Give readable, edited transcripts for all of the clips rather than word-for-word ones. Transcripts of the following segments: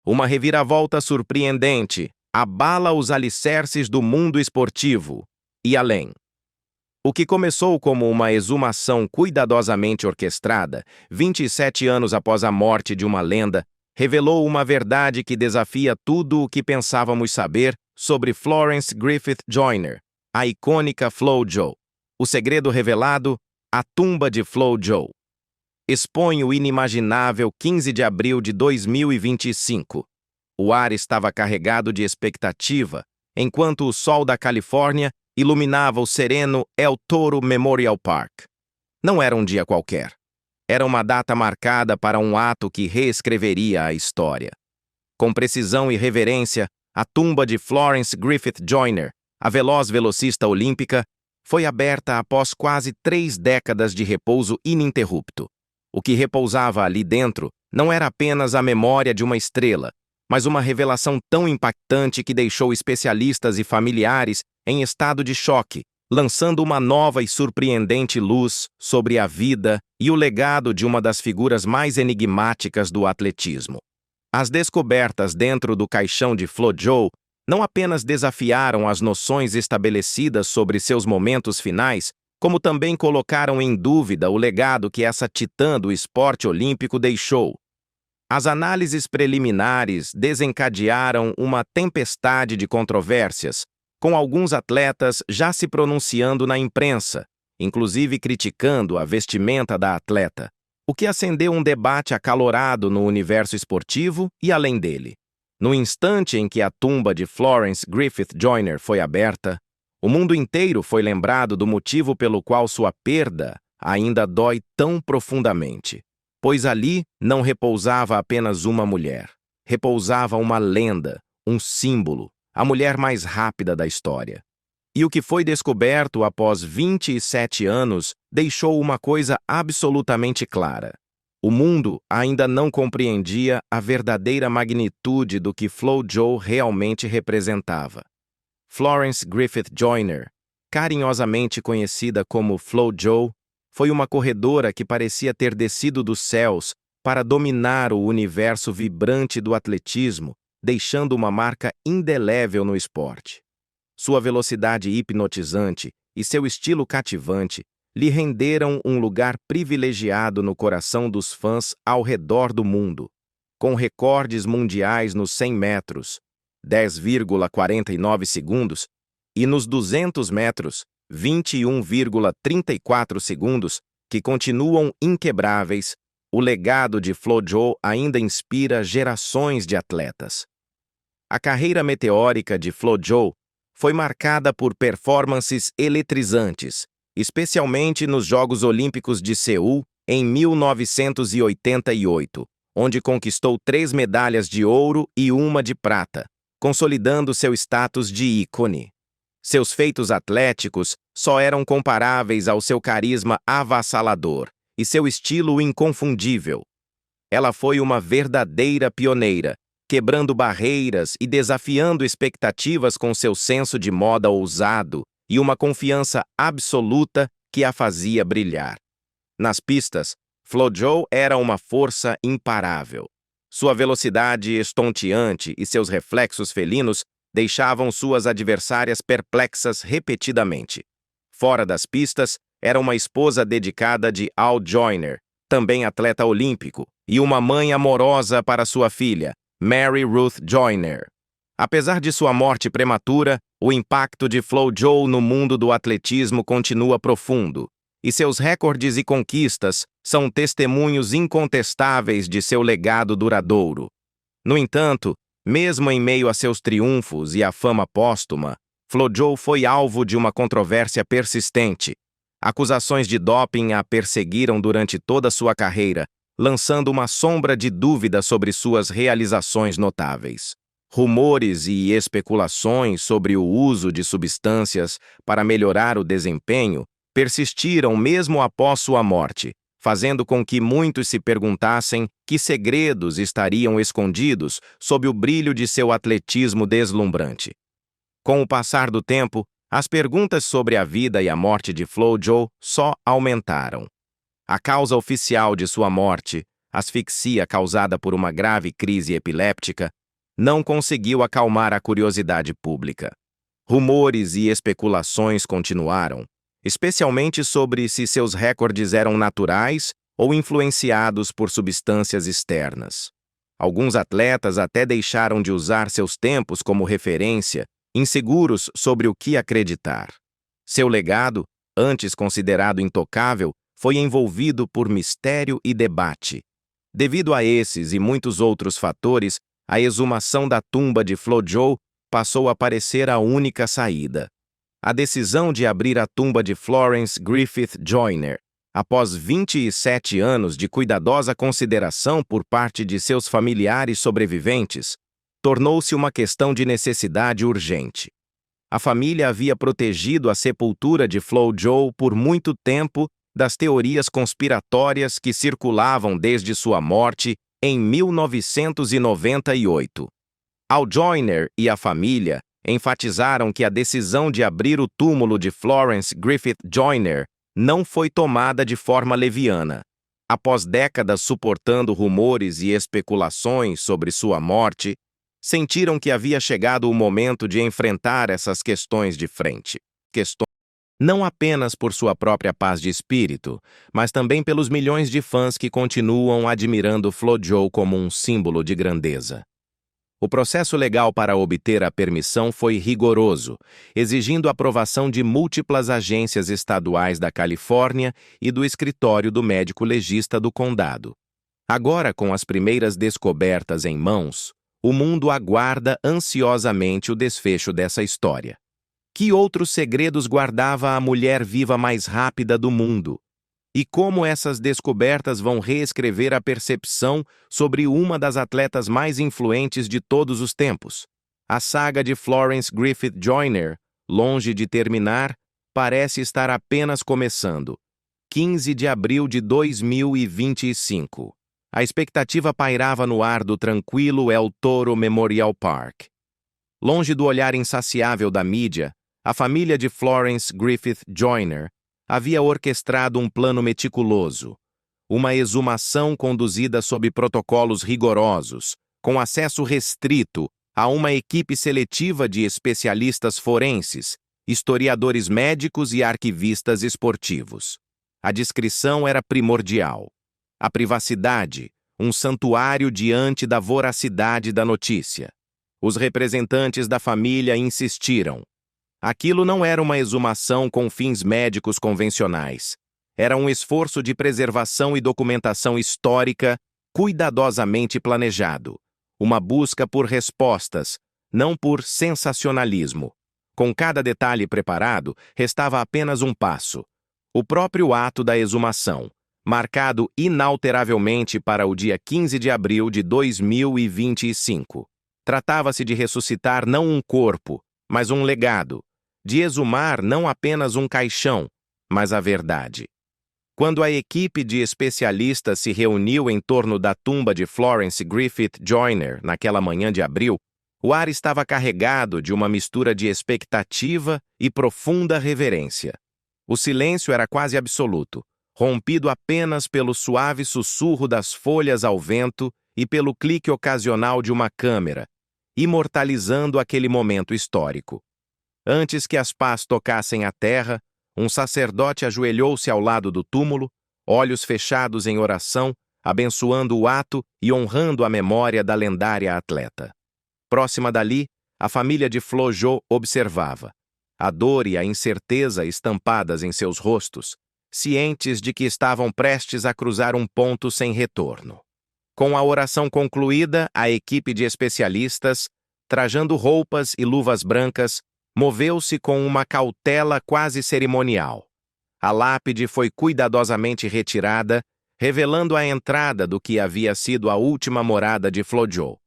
Uma reviravolta surpreendente abala os alicerces do mundo esportivo e além. O que começou como uma exumação cuidadosamente orquestrada, 27 anos após a morte de uma lenda, revelou uma verdade que desafia tudo o que pensávamos saber sobre Florence Griffith Joyner, a icônica FloJo. O segredo revelado, a tumba de FloJo. Expõe o inimaginável 15 de abril de 2025. O ar estava carregado de expectativa, enquanto o sol da Califórnia iluminava o sereno El Toro Memorial Park. Não era um dia qualquer. Era uma data marcada para um ato que reescreveria a história. Com precisão e reverência, a tumba de Florence Griffith Joyner, a veloz velocista olímpica, foi aberta após quase 3 décadas de repouso ininterrupto. O que repousava ali dentro não era apenas a memória de uma estrela, mas uma revelação tão impactante que deixou especialistas e familiares em estado de choque, lançando uma nova e surpreendente luz sobre a vida e o legado de uma das figuras mais enigmáticas do atletismo. As descobertas dentro do caixão de FloJo não apenas desafiaram as noções estabelecidas sobre seus momentos finais, como também colocaram em dúvida o legado que essa titã do esporte olímpico deixou. As análises preliminares desencadearam uma tempestade de controvérsias, com alguns atletas já se pronunciando na imprensa, inclusive criticando a vestimenta da atleta, o que acendeu um debate acalorado no universo esportivo e além dele. No instante em que a tumba de Florence Griffith Joyner foi aberta, o mundo inteiro foi lembrado do motivo pelo qual sua perda ainda dói tão profundamente. Pois ali não repousava apenas uma mulher. Repousava uma lenda, um símbolo, a mulher mais rápida da história. E o que foi descoberto após 27 anos deixou uma coisa absolutamente clara. O mundo ainda não compreendia a verdadeira magnitude do que FloJo realmente representava. Florence Griffith Joyner, carinhosamente conhecida como FloJo, foi uma corredora que parecia ter descido dos céus para dominar o universo vibrante do atletismo, deixando uma marca indelével no esporte. Sua velocidade hipnotizante e seu estilo cativante lhe renderam um lugar privilegiado no coração dos fãs ao redor do mundo, com recordes mundiais nos 100 metros, 10,49 segundos, e nos 200 metros, 21,34 segundos, que continuam inquebráveis. O legado de FloJo ainda inspira gerações de atletas. A carreira meteórica de FloJo foi marcada por performances eletrizantes, especialmente nos Jogos Olímpicos de Seul, em 1988, onde conquistou 3 medalhas de ouro e 1 de prata, consolidando seu status de ícone. Seus feitos atléticos só eram comparáveis ao seu carisma avassalador e seu estilo inconfundível. Ela foi uma verdadeira pioneira, quebrando barreiras e desafiando expectativas com seu senso de moda ousado e uma confiança absoluta que a fazia brilhar. Nas pistas, FloJo era uma força imparável. Sua velocidade estonteante e seus reflexos felinos deixavam suas adversárias perplexas repetidamente. Fora das pistas, era uma esposa dedicada de Al Joyner, também atleta olímpico, e uma mãe amorosa para sua filha, Mary Ruth Joyner. Apesar de sua morte prematura, o impacto de FloJo no mundo do atletismo continua profundo, e seus recordes e conquistas são testemunhos incontestáveis de seu legado duradouro. No entanto, mesmo em meio a seus triunfos e à fama póstuma, FloJo foi alvo de uma controvérsia persistente. Acusações de doping a perseguiram durante toda sua carreira, lançando uma sombra de dúvida sobre suas realizações notáveis. Rumores e especulações sobre o uso de substâncias para melhorar o desempenho persistiram mesmo após sua morte, fazendo com que muitos se perguntassem que segredos estariam escondidos sob o brilho de seu atletismo deslumbrante. Com o passar do tempo, as perguntas sobre a vida e a morte de FloJo só aumentaram. A causa oficial de sua morte, asfixia causada por uma grave crise epiléptica, não conseguiu acalmar a curiosidade pública. Rumores e especulações continuaram, especialmente sobre se seus recordes eram naturais ou influenciados por substâncias externas. Alguns atletas até deixaram de usar seus tempos como referência, inseguros sobre o que acreditar. Seu legado, antes considerado intocável, foi envolvido por mistério e debate. Devido a esses e muitos outros fatores, a exumação da tumba de FloJo passou a parecer a única saída. A decisão de abrir a tumba de Florence Griffith Joyner, após 27 anos de cuidadosa consideração por parte de seus familiares sobreviventes, tornou-se uma questão de necessidade urgente. A família havia protegido a sepultura de FloJo por muito tempo das teorias conspiratórias que circulavam desde sua morte em 1998. Al Joyner e a família enfatizaram que a decisão de abrir o túmulo de Florence Griffith Joyner não foi tomada de forma leviana. Após décadas suportando rumores e especulações sobre sua morte, sentiram que havia chegado o momento de enfrentar essas questões de frente. Não apenas por sua própria paz de espírito, mas também pelos milhões de fãs que continuam admirando FloJo como um símbolo de grandeza. O processo legal para obter a permissão foi rigoroso, exigindo a aprovação de múltiplas agências estaduais da Califórnia e do escritório do médico legista do condado. Agora, com as primeiras descobertas em mãos, o mundo aguarda ansiosamente o desfecho dessa história. Que outros segredos guardava a mulher viva mais rápida do mundo? E como essas descobertas vão reescrever a percepção sobre uma das atletas mais influentes de todos os tempos? A saga de Florence Griffith Joyner, longe de terminar, parece estar apenas começando. 15 de abril de 2025. A expectativa pairava no ar do tranquilo El Toro Memorial Park. Longe do olhar insaciável da mídia, a família de Florence Griffith Joyner havia orquestrado um plano meticuloso, uma exumação conduzida sob protocolos rigorosos, com acesso restrito a uma equipe seletiva de especialistas forenses, historiadores médicos e arquivistas esportivos. A discrição era primordial. A privacidade, um santuário diante da voracidade da notícia. Os representantes da família insistiram. Aquilo não era uma exumação com fins médicos convencionais. Era um esforço de preservação e documentação histórica cuidadosamente planejado. Uma busca por respostas, não por sensacionalismo. Com cada detalhe preparado, restava apenas um passo. O próprio ato da exumação, marcado inalteravelmente para o dia 15 de abril de 2025. Tratava-se de ressuscitar não um corpo, mas um legado. De exumar não apenas um caixão, mas a verdade. Quando a equipe de especialistas se reuniu em torno da tumba de Florence Griffith Joyner naquela manhã de abril, o ar estava carregado de uma mistura de expectativa e profunda reverência. O silêncio era quase absoluto, rompido apenas pelo suave sussurro das folhas ao vento e pelo clique ocasional de uma câmera, imortalizando aquele momento histórico. Antes que as pás tocassem a terra, um sacerdote ajoelhou-se ao lado do túmulo, olhos fechados em oração, abençoando o ato e honrando a memória da lendária atleta. Próxima dali, a família de FloJo observava, a dor e a incerteza estampadas em seus rostos, cientes de que estavam prestes a cruzar um ponto sem retorno. Com a oração concluída, a equipe de especialistas, trajando roupas e luvas brancas, moveu-se com uma cautela quase cerimonial. A lápide foi cuidadosamente retirada, revelando a entrada do que havia sido a última morada de FloJo.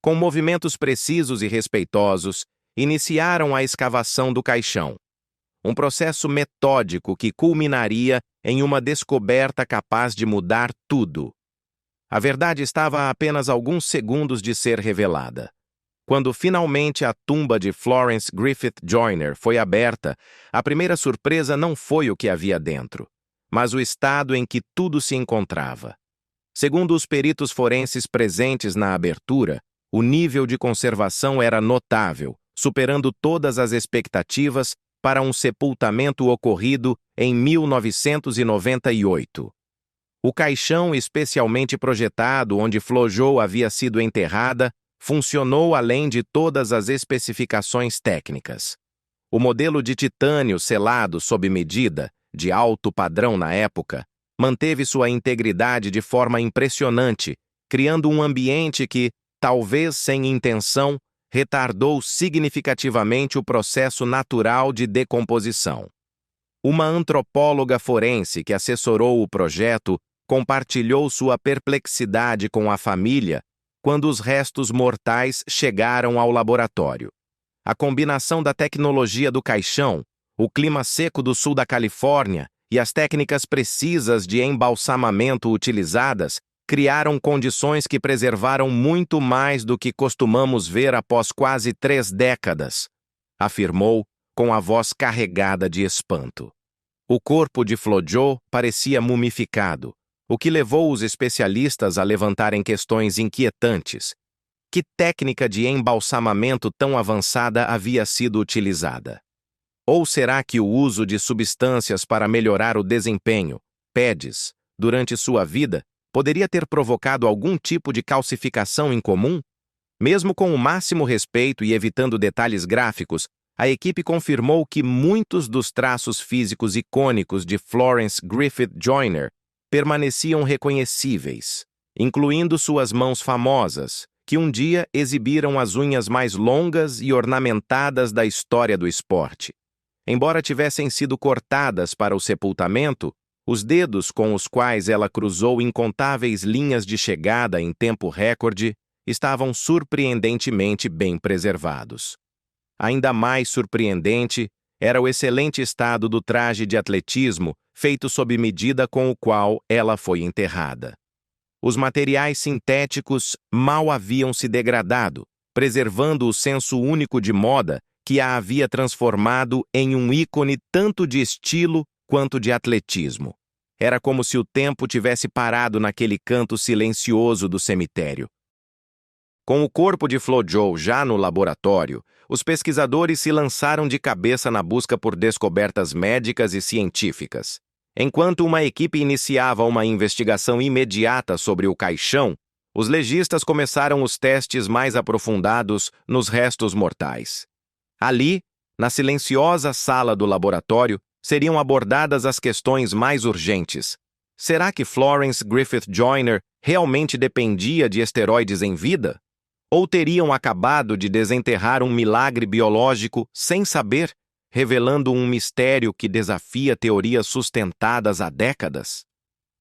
Com movimentos precisos e respeitosos, iniciaram a escavação do caixão. Um processo metódico que culminaria em uma descoberta capaz de mudar tudo. A verdade estava a apenas alguns segundos de ser revelada. Quando finalmente a tumba de Florence Griffith Joyner foi aberta, a primeira surpresa não foi o que havia dentro, mas o estado em que tudo se encontrava. Segundo os peritos forenses presentes na abertura, o nível de conservação era notável, superando todas as expectativas para um sepultamento ocorrido em 1998. O caixão especialmente projetado onde FloJo havia sido enterrada funcionou além de todas as especificações técnicas. O modelo de titânio selado sob medida, de alto padrão na época, manteve sua integridade de forma impressionante, criando um ambiente que, talvez sem intenção, retardou significativamente o processo natural de decomposição. Uma antropóloga forense que assessorou o projeto compartilhou sua perplexidade com a família quando os restos mortais chegaram ao laboratório. A combinação da tecnologia do caixão, o clima seco do sul da Califórnia e as técnicas precisas de embalsamamento utilizadas criaram condições que preservaram muito mais do que costumamos ver após quase 3 décadas, afirmou com a voz carregada de espanto. O corpo de FloJo parecia mumificado, o que levou os especialistas a levantarem questões inquietantes. Que técnica de embalsamamento tão avançada havia sido utilizada? Ou será que o uso de substâncias para melhorar o desempenho, PEDs, durante sua vida, poderia ter provocado algum tipo de calcificação incomum? Mesmo com o máximo respeito e evitando detalhes gráficos, a equipe confirmou que muitos dos traços físicos icônicos de Florence Griffith Joyner permaneciam reconhecíveis, incluindo suas mãos famosas, que um dia exibiram as unhas mais longas e ornamentadas da história do esporte. Embora tivessem sido cortadas para o sepultamento, os dedos com os quais ela cruzou incontáveis linhas de chegada em tempo recorde estavam surpreendentemente bem preservados. Ainda mais surpreendente era o excelente estado do traje de atletismo feito sob medida com o qual ela foi enterrada. Os materiais sintéticos mal haviam se degradado, preservando o senso único de moda que a havia transformado em um ícone tanto de estilo quanto de atletismo. Era como se o tempo tivesse parado naquele canto silencioso do cemitério. Com o corpo de FloJo já no laboratório, os pesquisadores se lançaram de cabeça na busca por descobertas médicas e científicas. Enquanto uma equipe iniciava uma investigação imediata sobre o caixão, os legistas começaram os testes mais aprofundados nos restos mortais. Ali, na silenciosa sala do laboratório, seriam abordadas as questões mais urgentes. Será que Florence Griffith Joyner realmente dependia de esteroides em vida? Ou teriam acabado de desenterrar um milagre biológico sem saber, revelando um mistério que desafia teorias sustentadas há décadas?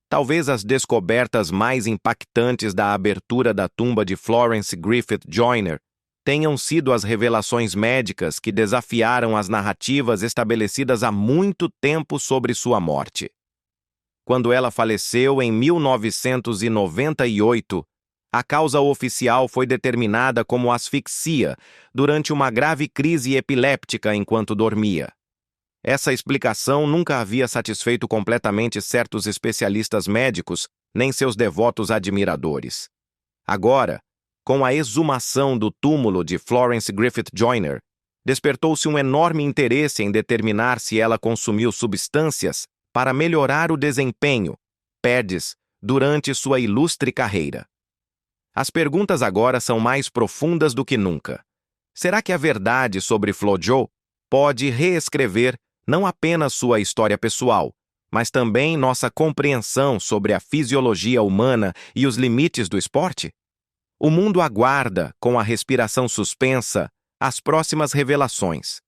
Talvez as descobertas mais impactantes da abertura da tumba de Florence Griffith Joyner tenham sido as revelações médicas que desafiaram as narrativas estabelecidas há muito tempo sobre sua morte. Quando ela faleceu em 1998, a causa oficial foi determinada como asfixia durante uma grave crise epiléptica enquanto dormia. Essa explicação nunca havia satisfeito completamente certos especialistas médicos nem seus devotos admiradores. Agora, com a exumação do túmulo de Florence Griffith Joyner, despertou-se um enorme interesse em determinar se ela consumiu substâncias para melhorar o desempenho, PEDs, durante sua ilustre carreira. As perguntas agora são mais profundas do que nunca. Será que a verdade sobre FloJo pode reescrever não apenas sua história pessoal, mas também nossa compreensão sobre a fisiologia humana e os limites do esporte? O mundo aguarda, com a respiração suspensa, as próximas revelações.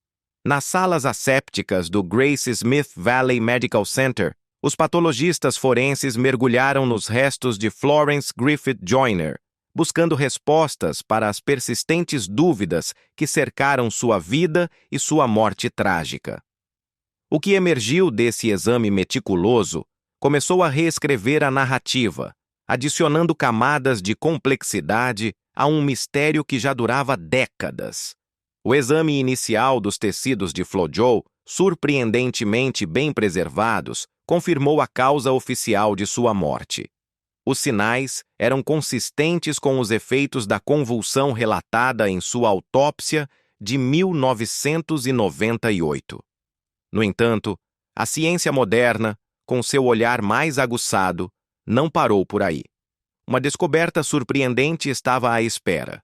Nas salas assépticas do Grace Smith Valley Medical Center, os patologistas forenses mergulharam nos restos de Florence Griffith Joyner, buscando respostas para as persistentes dúvidas que cercaram sua vida e sua morte trágica. O que emergiu desse exame meticuloso começou a reescrever a narrativa, adicionando camadas de complexidade a um mistério que já durava décadas. O exame inicial dos tecidos de FloJo, surpreendentemente bem preservados, confirmou a causa oficial de sua morte. Os sinais eram consistentes com os efeitos da convulsão relatada em sua autópsia de 1998. No entanto, a ciência moderna, com seu olhar mais aguçado, não parou por aí. Uma descoberta surpreendente estava à espera.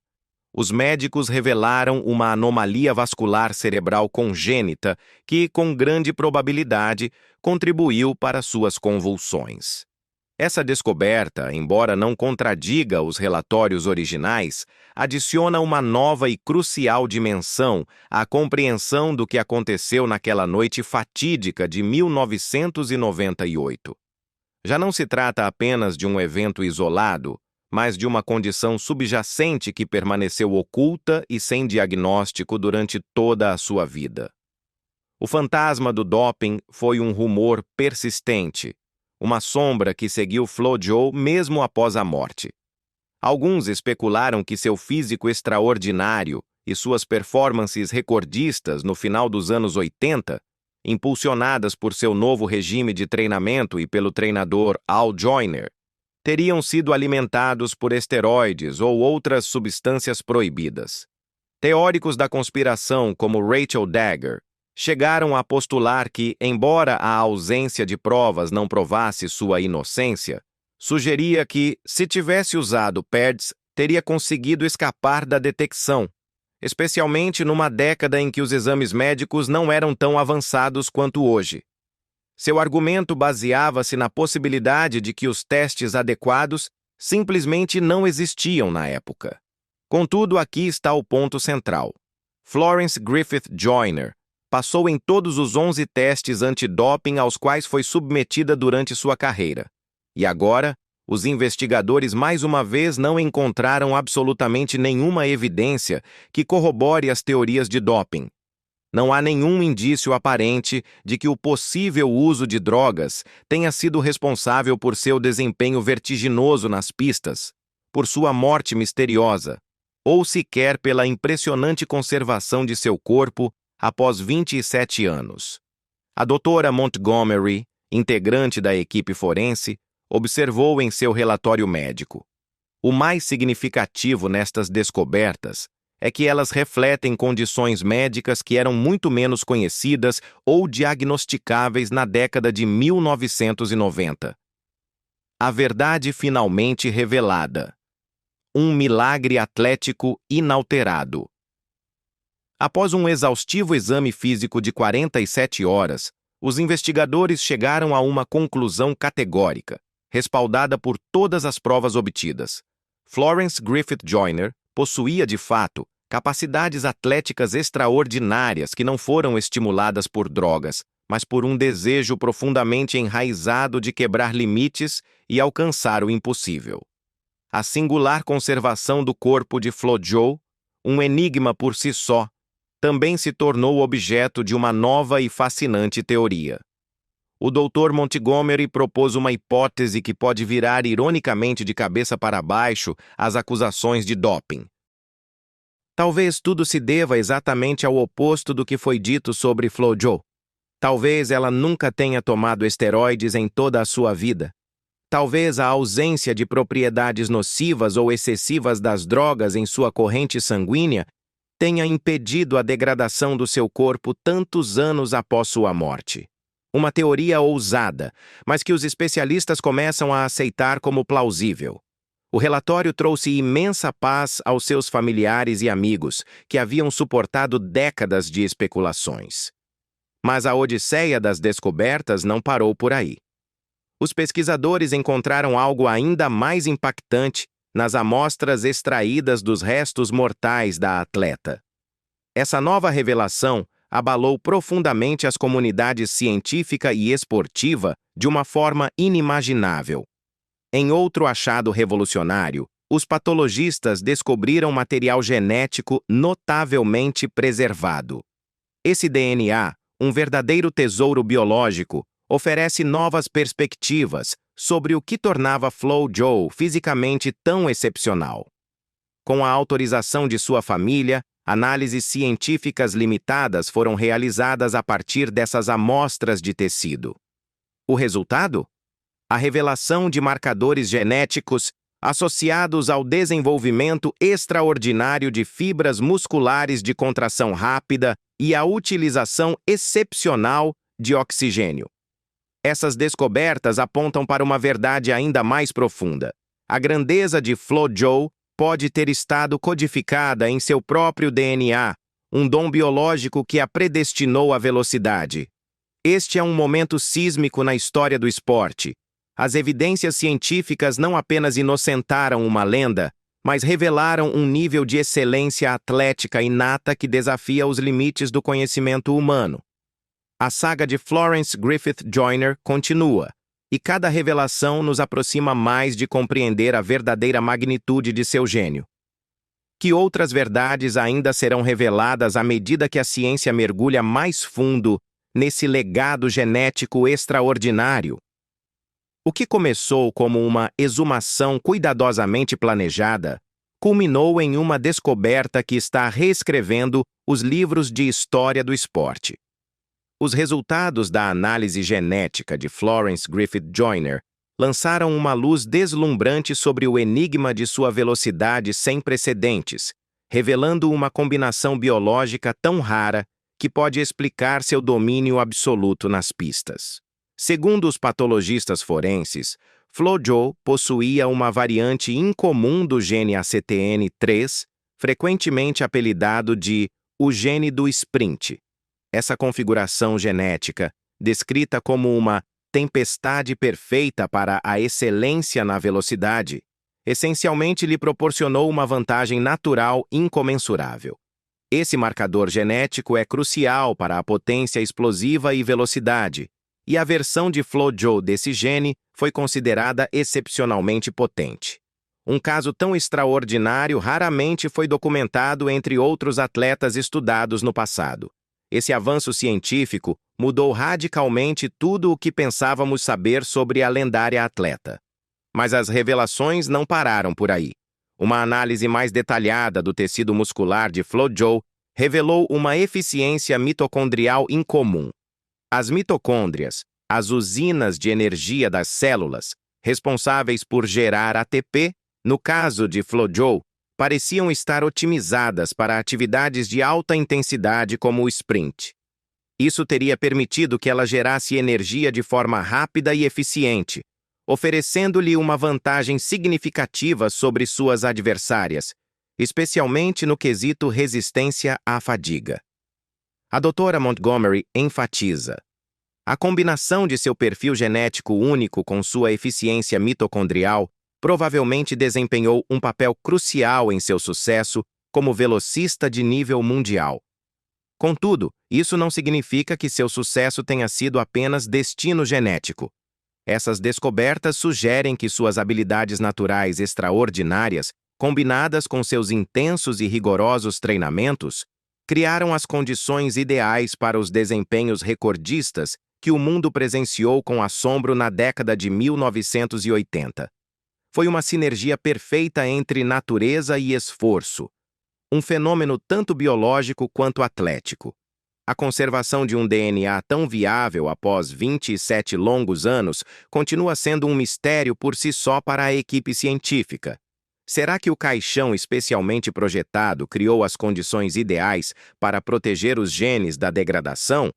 Os médicos revelaram uma anomalia vascular cerebral congênita que, com grande probabilidade, contribuiu para suas convulsões. Essa descoberta, embora não contradiga os relatórios originais, adiciona uma nova e crucial dimensão à compreensão do que aconteceu naquela noite fatídica de 1998. Já não se trata apenas de um evento isolado, mas de uma condição subjacente que permaneceu oculta e sem diagnóstico durante toda a sua vida. O fantasma do doping foi um rumor persistente, uma sombra que seguiu FloJo mesmo após a morte. Alguns especularam que seu físico extraordinário e suas performances recordistas no final dos anos 80, impulsionadas por seu novo regime de treinamento e pelo treinador Al Joyner, teriam sido alimentados por esteroides ou outras substâncias proibidas. Teóricos da conspiração como Rachel Dagger chegaram a postular que, embora a ausência de provas não provasse sua inocência, sugeria que, se tivesse usado pads, teria conseguido escapar da detecção, especialmente numa década em que os exames médicos não eram tão avançados quanto hoje. Seu argumento baseava-se na possibilidade de que os testes adequados simplesmente não existiam na época. Contudo, aqui está o ponto central. Florence Griffith Joyner passou em todos os 11 testes antidoping aos quais foi submetida durante sua carreira. E agora, os investigadores mais uma vez não encontraram absolutamente nenhuma evidência que corrobore as teorias de doping. Não há nenhum indício aparente de que o possível uso de drogas tenha sido responsável por seu desempenho vertiginoso nas pistas, por sua morte misteriosa, ou sequer pela impressionante conservação de seu corpo após 27 anos. A doutora Montgomery, integrante da equipe forense, observou em seu relatório médico: o mais significativo nestas descobertas é que elas refletem condições médicas que eram muito menos conhecidas ou diagnosticáveis na década de 1990. A verdade finalmente revelada. Um milagre atlético inalterado. Após um exaustivo exame físico de 47 horas, os investigadores chegaram a uma conclusão categórica, respaldada por todas as provas obtidas. Florence Griffith Joyner possuía, de fato, capacidades atléticas extraordinárias que não foram estimuladas por drogas, mas por um desejo profundamente enraizado de quebrar limites e alcançar o impossível. A singular conservação do corpo de FloJo, um enigma por si só, também se tornou objeto de uma nova e fascinante teoria. O Dr. Montgomery propôs uma hipótese que pode virar ironicamente de cabeça para baixo as acusações de doping. Talvez tudo se deva exatamente ao oposto do que foi dito sobre FloJo. Talvez ela nunca tenha tomado esteroides em toda a sua vida. Talvez a ausência de propriedades nocivas ou excessivas das drogas em sua corrente sanguínea tenha impedido a degradação do seu corpo tantos anos após sua morte. Uma teoria ousada, mas que os especialistas começam a aceitar como plausível. O relatório trouxe imensa paz aos seus familiares e amigos, que haviam suportado décadas de especulações. Mas a odisseia das descobertas não parou por aí. Os pesquisadores encontraram algo ainda mais impactante nas amostras extraídas dos restos mortais da atleta. Essa nova revelação abalou profundamente as comunidades científica e esportiva de uma forma inimaginável. Em outro achado revolucionário, os patologistas descobriram material genético notavelmente preservado. Esse DNA, um verdadeiro tesouro biológico, oferece novas perspectivas sobre o que tornava FloJo fisicamente tão excepcional. Com a autorização de sua família, análises científicas limitadas foram realizadas a partir dessas amostras de tecido. O resultado? a revelação de marcadores genéticos associados ao desenvolvimento extraordinário de fibras musculares de contração rápida e à utilização excepcional de oxigênio. Essas descobertas apontam para uma verdade ainda mais profunda. A grandeza de FloJo pode ter estado codificada em seu próprio DNA, um dom biológico que a predestinou à velocidade. Este é um momento sísmico na história do esporte. As evidências científicas não apenas inocentaram uma lenda, mas revelaram um nível de excelência atlética inata que desafia os limites do conhecimento humano. A saga de Florence Griffith Joyner continua, e cada revelação nos aproxima mais de compreender a verdadeira magnitude de seu gênio. Que outras verdades ainda serão reveladas à medida que a ciência mergulha mais fundo nesse legado genético extraordinário? O que começou como uma exumação cuidadosamente planejada, culminou em uma descoberta que está reescrevendo os livros de história do esporte. Os resultados da análise genética de Florence Griffith Joyner lançaram uma luz deslumbrante sobre o enigma de sua velocidade sem precedentes, revelando uma combinação biológica tão rara que pode explicar seu domínio absoluto nas pistas. Segundo os patologistas forenses, FloJo possuía uma variante incomum do gene ACTN3, frequentemente apelidado de o gene do sprint. Essa configuração genética, descrita como uma tempestade perfeita para a excelência na velocidade, essencialmente lhe proporcionou uma vantagem natural incomensurável. Esse marcador genético é crucial para a potência explosiva e velocidade, e a versão de FloJo desse gene foi considerada excepcionalmente potente. Um caso tão extraordinário raramente foi documentado entre outros atletas estudados no passado. Esse avanço científico mudou radicalmente tudo o que pensávamos saber sobre a lendária atleta. Mas as revelações não pararam por aí. Uma análise mais detalhada do tecido muscular de FloJo revelou uma eficiência mitocondrial incomum. As mitocôndrias, as usinas de energia das células, responsáveis por gerar ATP, no caso de FloJo, pareciam estar otimizadas para atividades de alta intensidade como o sprint. Isso teria permitido que ela gerasse energia de forma rápida e eficiente, oferecendo-lhe uma vantagem significativa sobre suas adversárias, especialmente no quesito resistência à fadiga. A doutora Montgomery enfatiza: a combinação de seu perfil genético único com sua eficiência mitocondrial provavelmente desempenhou um papel crucial em seu sucesso como velocista de nível mundial. Contudo, isso não significa que seu sucesso tenha sido apenas destino genético. Essas descobertas sugerem que suas habilidades naturais extraordinárias, combinadas com seus intensos e rigorosos treinamentos, criaram as condições ideais para os desempenhos recordistas que o mundo presenciou com assombro na década de 1980. Foi uma sinergia perfeita entre natureza e esforço, um fenômeno tanto biológico quanto atlético. A conservação de um DNA tão viável após 27 longos anos continua sendo um mistério por si só para a equipe científica. Será que o caixão especialmente projetado criou as condições ideais para proteger os genes da degradação?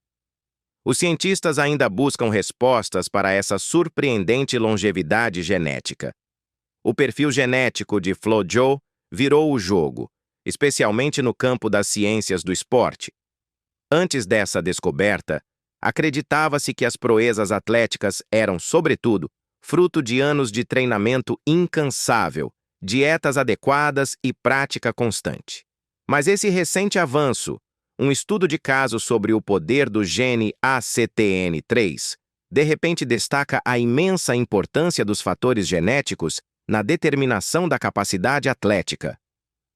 Os cientistas ainda buscam respostas para essa surpreendente longevidade genética. O perfil genético de FloJo virou o jogo, especialmente no campo das ciências do esporte. Antes dessa descoberta, acreditava-se que as proezas atléticas eram, sobretudo, fruto de anos de treinamento incansável, dietas adequadas e prática constante. Mas esse recente avanço, um estudo de caso sobre o poder do gene ACTN3, de repente destaca a imensa importância dos fatores genéticos na determinação da capacidade atlética.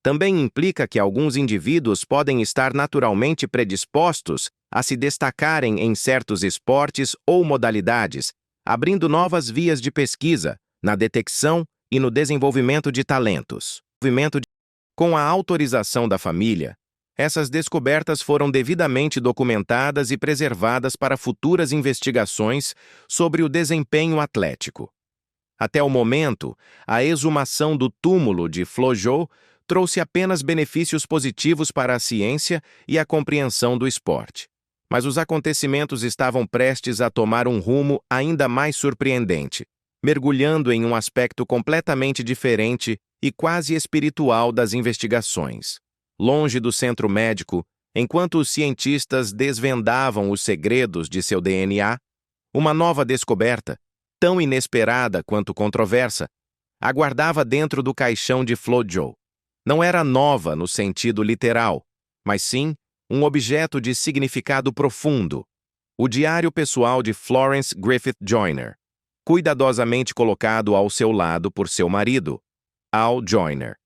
Também implica que alguns indivíduos podem estar naturalmente predispostos a se destacarem em certos esportes ou modalidades, abrindo novas vias de pesquisa na detecção e no desenvolvimento de talentos. Com a autorização da família, Essas descobertas foram devidamente documentadas e preservadas para futuras investigações sobre o desempenho atlético. Até o momento, a exumação do túmulo de FloJo trouxe apenas benefícios positivos para a ciência e a compreensão do esporte. Mas os acontecimentos estavam prestes a tomar um rumo ainda mais surpreendente, mergulhando em um aspecto completamente diferente e quase espiritual das investigações. Longe do centro médico, enquanto os cientistas desvendavam os segredos de seu DNA, uma nova descoberta, tão inesperada quanto controversa, aguardava dentro do caixão de FloJo. Não era nova no sentido literal, mas sim um objeto de significado profundo. O diário pessoal de Florence Griffith Joyner, cuidadosamente colocado ao seu lado por seu marido, Al Joyner.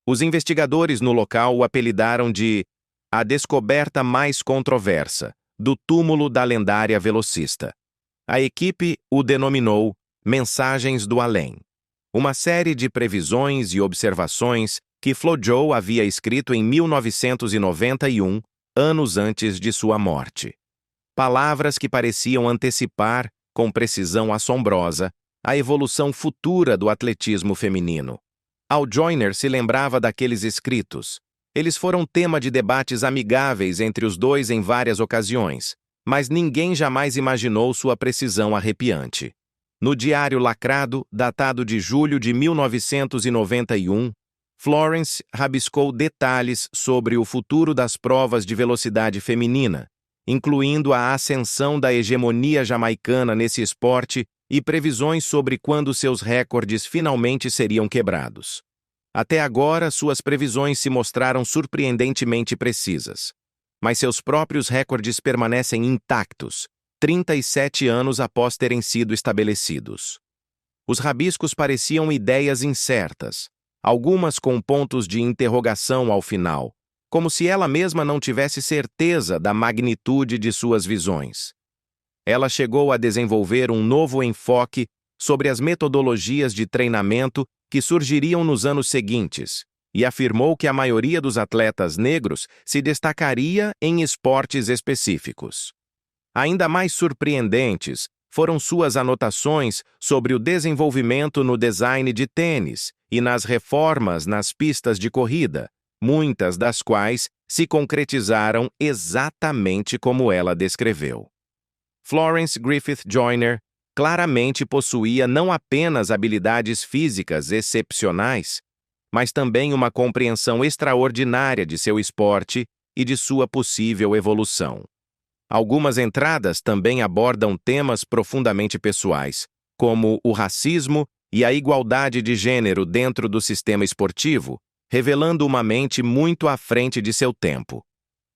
Os investigadores no local o apelidaram de a descoberta mais controversa do túmulo da lendária velocista. A equipe o denominou Mensagens do Além, uma série de previsões e observações que FloJo havia escrito em 1991, anos antes de sua morte. Palavras que pareciam antecipar, com precisão assombrosa, a evolução futura do atletismo feminino. Al Joyner se lembrava daqueles escritos. Eles foram tema de debates amigáveis entre os dois em várias ocasiões, mas ninguém jamais imaginou sua precisão arrepiante. No diário lacrado, datado de julho de 1991, Florence rabiscou detalhes sobre o futuro das provas de velocidade feminina, incluindo a ascensão da hegemonia jamaicana nesse esporte e previsões sobre quando seus recordes finalmente seriam quebrados. Até agora, suas previsões se mostraram surpreendentemente precisas. Mas seus próprios recordes permanecem intactos, 37 anos após terem sido estabelecidos. Os rabiscos pareciam ideias incertas, algumas com pontos de interrogação ao final, como se ela mesma não tivesse certeza da magnitude de suas visões. Ela chegou a desenvolver um novo enfoque sobre as metodologias de treinamento que surgiriam nos anos seguintes, e afirmou que a maioria dos atletas negros se destacaria em esportes específicos. Ainda mais surpreendentes foram suas anotações sobre o desenvolvimento no design de tênis e nas reformas nas pistas de corrida, muitas das quais se concretizaram exatamente como ela descreveu. Florence Griffith Joyner claramente possuía não apenas habilidades físicas excepcionais, mas também uma compreensão extraordinária de seu esporte e de sua possível evolução. Algumas entradas também abordam temas profundamente pessoais, como o racismo e a igualdade de gênero dentro do sistema esportivo, revelando uma mente muito à frente de seu tempo.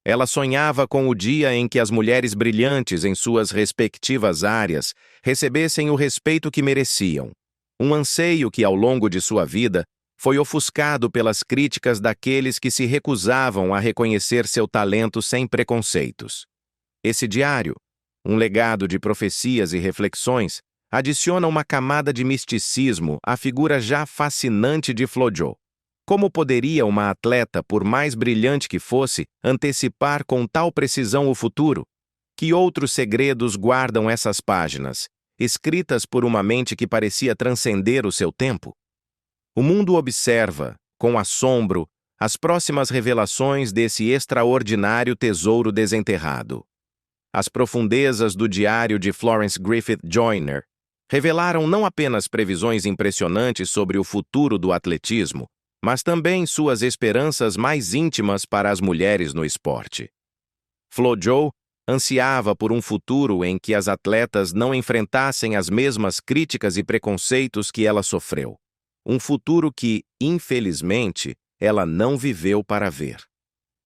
Ela sonhava com o dia em que as mulheres brilhantes em suas respectivas áreas recebessem o respeito que mereciam, um anseio que, ao longo de sua vida, foi ofuscado pelas críticas daqueles que se recusavam a reconhecer seu talento sem preconceitos. Esse diário, um legado de profecias e reflexões, adiciona uma camada de misticismo à figura já fascinante de FloJo. Como poderia uma atleta, por mais brilhante que fosse, antecipar com tal precisão o futuro? Que outros segredos guardam essas páginas, escritas por uma mente que parecia transcender o seu tempo? O mundo observa, com assombro, as próximas revelações desse extraordinário tesouro desenterrado. As profundezas do diário de Florence Griffith Joyner revelaram não apenas previsões impressionantes sobre o futuro do atletismo, mas também suas esperanças mais íntimas para as mulheres no esporte. FloJo ansiava por um futuro em que as atletas não enfrentassem as mesmas críticas e preconceitos que ela sofreu. Um futuro que, infelizmente, ela não viveu para ver.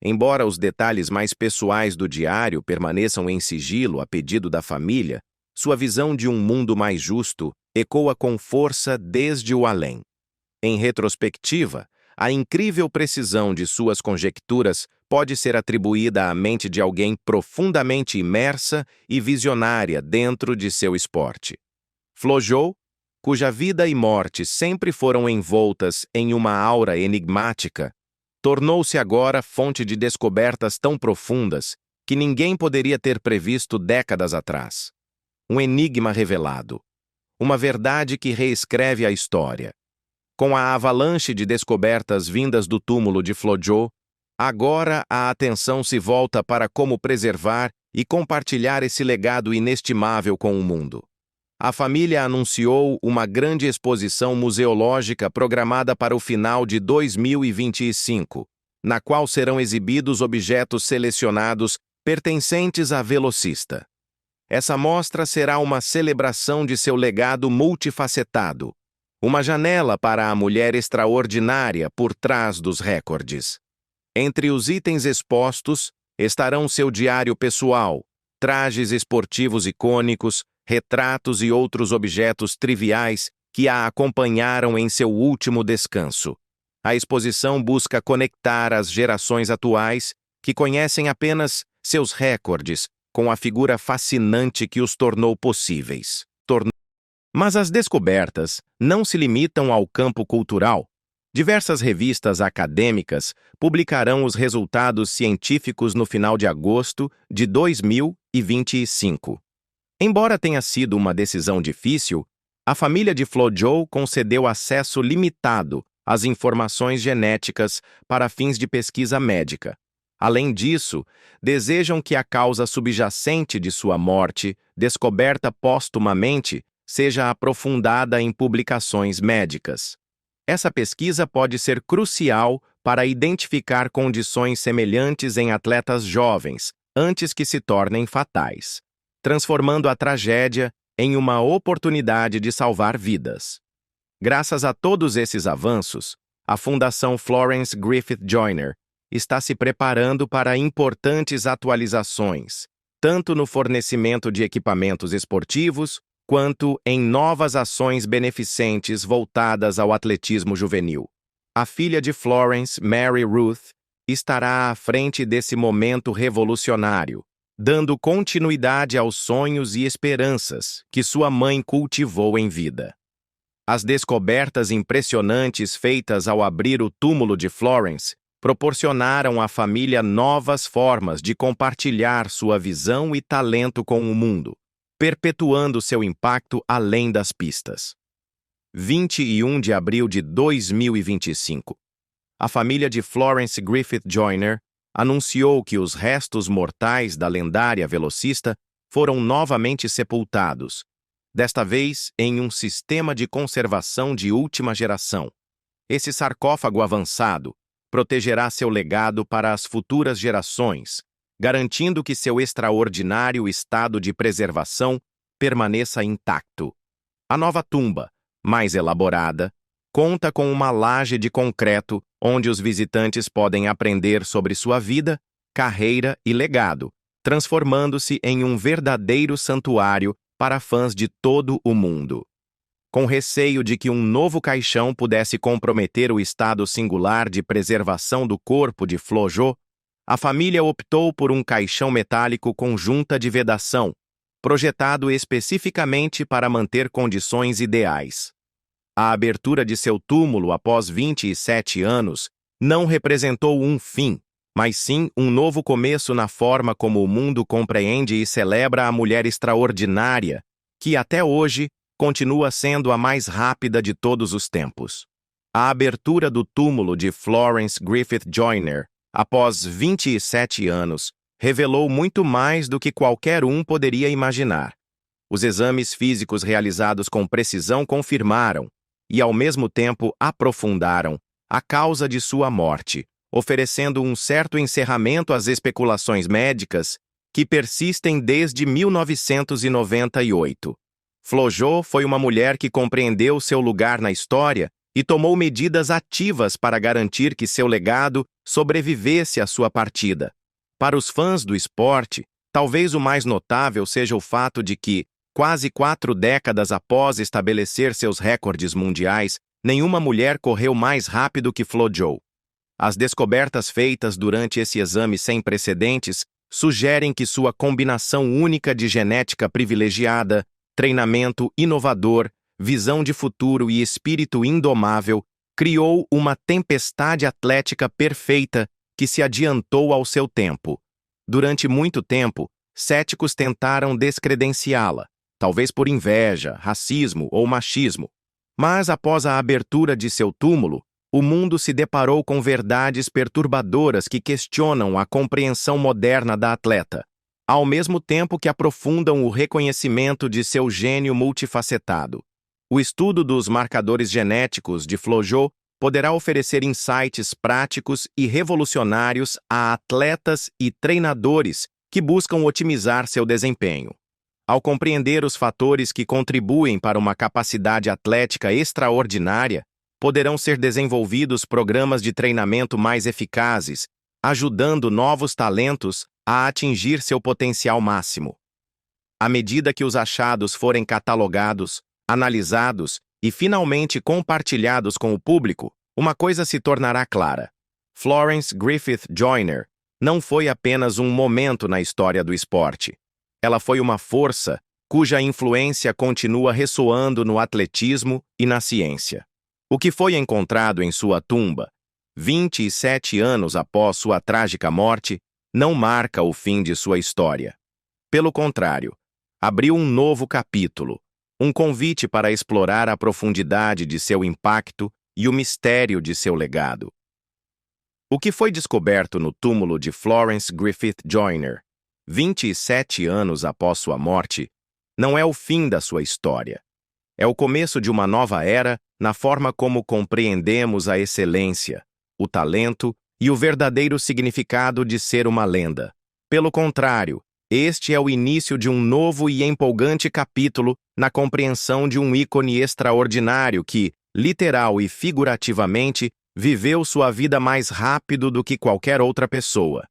Embora os detalhes mais pessoais do diário permaneçam em sigilo a pedido da família, sua visão de um mundo mais justo ecoa com força desde o além. Em retrospectiva, a incrível precisão de suas conjecturas pode ser atribuída à mente de alguém profundamente imersa e visionária dentro de seu esporte. FloJo, cuja vida e morte sempre foram envoltas em uma aura enigmática, tornou-se agora fonte de descobertas tão profundas que ninguém poderia ter previsto décadas atrás. Um enigma revelado. Uma verdade que reescreve a história. Com a avalanche de descobertas vindas do túmulo de Flojo, agora a atenção se volta para como preservar e compartilhar esse legado inestimável com o mundo. A família anunciou uma grande exposição museológica programada para o final de 2025, na qual serão exibidos objetos selecionados pertencentes à velocista. Essa mostra será uma celebração de seu legado multifacetado, uma janela para a mulher extraordinária por trás dos recordes. Entre os itens expostos estarão seu diário pessoal, trajes esportivos icônicos, retratos e outros objetos triviais que a acompanharam em seu último descanso. A exposição busca conectar as gerações atuais, que conhecem apenas seus recordes, com a figura fascinante que os tornou possíveis. Mas as descobertas não se limitam ao campo cultural. Diversas revistas acadêmicas publicarão os resultados científicos no final de agosto de 2025. Embora tenha sido uma decisão difícil, a família de Flojo concedeu acesso limitado às informações genéticas para fins de pesquisa médica. Além disso, desejam que a causa subjacente de sua morte, descoberta póstumamente, seja aprofundada em publicações médicas. Essa pesquisa pode ser crucial para identificar condições semelhantes em atletas jovens, antes que se tornem fatais, transformando a tragédia em uma oportunidade de salvar vidas. Graças a todos esses avanços, a Fundação Florence Griffith Joyner está se preparando para importantes atualizações, tanto no fornecimento de equipamentos esportivos, quanto em novas ações beneficentes voltadas ao atletismo juvenil. A filha de Florence, Mary Ruth, estará à frente desse momento revolucionário, dando continuidade aos sonhos e esperanças que sua mãe cultivou em vida. As descobertas impressionantes feitas ao abrir o túmulo de Florence proporcionaram à família novas formas de compartilhar sua visão e talento com o mundo, perpetuando seu impacto além das pistas. 21 de abril de 2025. A família de Florence Griffith Joyner anunciou que os restos mortais da lendária velocista foram novamente sepultados, desta vez em um sistema de conservação de última geração. Esse sarcófago avançado protegerá seu legado para as futuras gerações, garantindo que seu extraordinário estado de preservação permaneça intacto. A nova tumba, mais elaborada, conta com uma laje de concreto onde os visitantes podem aprender sobre sua vida, carreira e legado, transformando-se em um verdadeiro santuário para fãs de todo o mundo. Com receio de que um novo caixão pudesse comprometer o estado singular de preservação do corpo de Flojo, a família optou por um caixão metálico com junta de vedação, projetado especificamente para manter condições ideais. A abertura de seu túmulo após 27 anos não representou um fim, mas sim um novo começo na forma como o mundo compreende e celebra a mulher extraordinária, que até hoje continua sendo a mais rápida de todos os tempos. A abertura do túmulo de Florence Griffith Joyner, após 27 anos, revelou muito mais do que qualquer um poderia imaginar. Os exames físicos realizados com precisão confirmaram, e ao mesmo tempo aprofundaram, a causa de sua morte, oferecendo um certo encerramento às especulações médicas que persistem desde 1998. Flojo foi uma mulher que compreendeu seu lugar na história e tomou medidas ativas para garantir que seu legado sobrevivesse à sua partida. Para os fãs do esporte, talvez o mais notável seja o fato de que, quase 4 décadas após estabelecer seus recordes mundiais, nenhuma mulher correu mais rápido que Flojo. As descobertas feitas durante esse exame sem precedentes sugerem que sua combinação única de genética privilegiada, treinamento inovador, visão de futuro e espírito indomável criou uma tempestade atlética perfeita que se adiantou ao seu tempo. Durante muito tempo, céticos tentaram descredenciá-la, talvez por inveja, racismo ou machismo. Mas após a abertura de seu túmulo, o mundo se deparou com verdades perturbadoras que questionam a compreensão moderna da atleta, ao mesmo tempo que aprofundam o reconhecimento de seu gênio multifacetado. O estudo dos marcadores genéticos de FloJo poderá oferecer insights práticos e revolucionários a atletas e treinadores que buscam otimizar seu desempenho. Ao compreender os fatores que contribuem para uma capacidade atlética extraordinária, poderão ser desenvolvidos programas de treinamento mais eficazes, ajudando novos talentos a atingir seu potencial máximo. À medida que os achados forem catalogados, analisados e finalmente compartilhados com o público, uma coisa se tornará clara. Florence Griffith Joyner não foi apenas um momento na história do esporte. Ela foi uma força cuja influência continua ressoando no atletismo e na ciência. O que foi encontrado em sua tumba, 27 anos após sua trágica morte, não marca o fim de sua história. Pelo contrário, abriu um novo capítulo, um convite para explorar a profundidade de seu impacto e o mistério de seu legado. O que foi descoberto no túmulo de Florence Griffith Joyner, 27 anos após sua morte, não é o fim da sua história. É o começo de uma nova era na forma como compreendemos a excelência, o talento e o verdadeiro significado de ser uma lenda. Pelo contrário, este é o início de um novo e empolgante capítulo na compreensão de um ícone extraordinário que, literal e figurativamente, viveu sua vida mais rápido do que qualquer outra pessoa.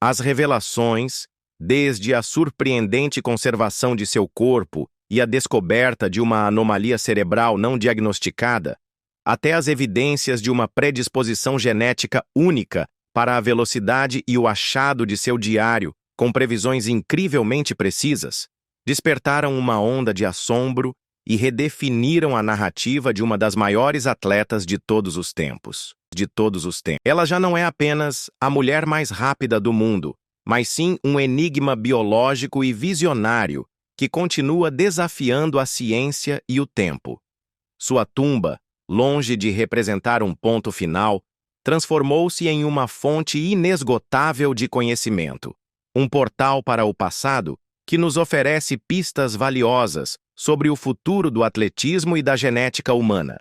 As revelações, desde a surpreendente conservação de seu corpo e a descoberta de uma anomalia cerebral não diagnosticada, até as evidências de uma predisposição genética única para a velocidade e o achado de seu diário, com previsões incrivelmente precisas, despertaram uma onda de assombro e redefiniram a narrativa de uma das maiores atletas de todos os tempos. Ela já não é apenas a mulher mais rápida do mundo, mas sim um enigma biológico e visionário que continua desafiando a ciência e o tempo. Sua tumba, longe de representar um ponto final, transformou-se em uma fonte inesgotável de conhecimento, um portal para o passado que nos oferece pistas valiosas sobre o futuro do atletismo e da genética humana.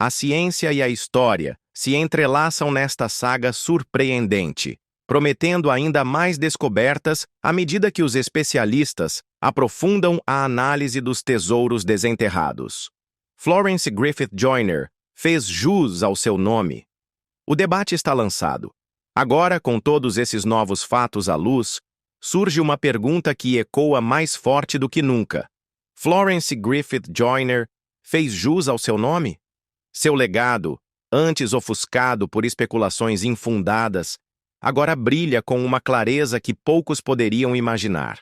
A ciência e a história se entrelaçam nesta saga surpreendente, prometendo ainda mais descobertas à medida que os especialistas aprofundam a análise dos tesouros desenterrados. Florence Griffith Joyner fez jus ao seu nome. O debate está lançado. Agora, com todos esses novos fatos à luz, surge uma pergunta que ecoa mais forte do que nunca. Florence Griffith Joyner fez jus ao seu nome? Seu legado, antes ofuscado por especulações infundadas, agora brilha com uma clareza que poucos poderiam imaginar.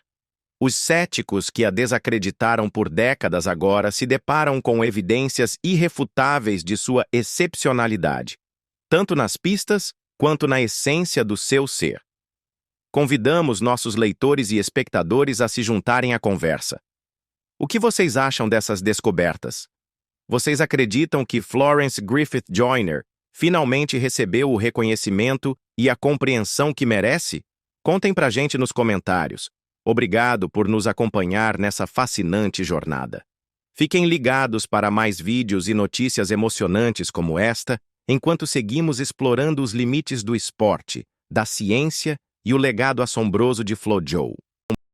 Os céticos que a desacreditaram por décadas agora se deparam com evidências irrefutáveis de sua excepcionalidade, tanto nas pistas quanto na essência do seu ser. Convidamos nossos leitores e espectadores a se juntarem à conversa. O que vocês acham dessas descobertas? Vocês acreditam que Florence Griffith Joyner finalmente recebeu o reconhecimento e a compreensão que merece? Contem pra gente nos comentários. Obrigado por nos acompanhar nessa fascinante jornada. Fiquem ligados para mais vídeos e notícias emocionantes como esta, enquanto seguimos explorando os limites do esporte, da ciência e o legado assombroso de FloJo.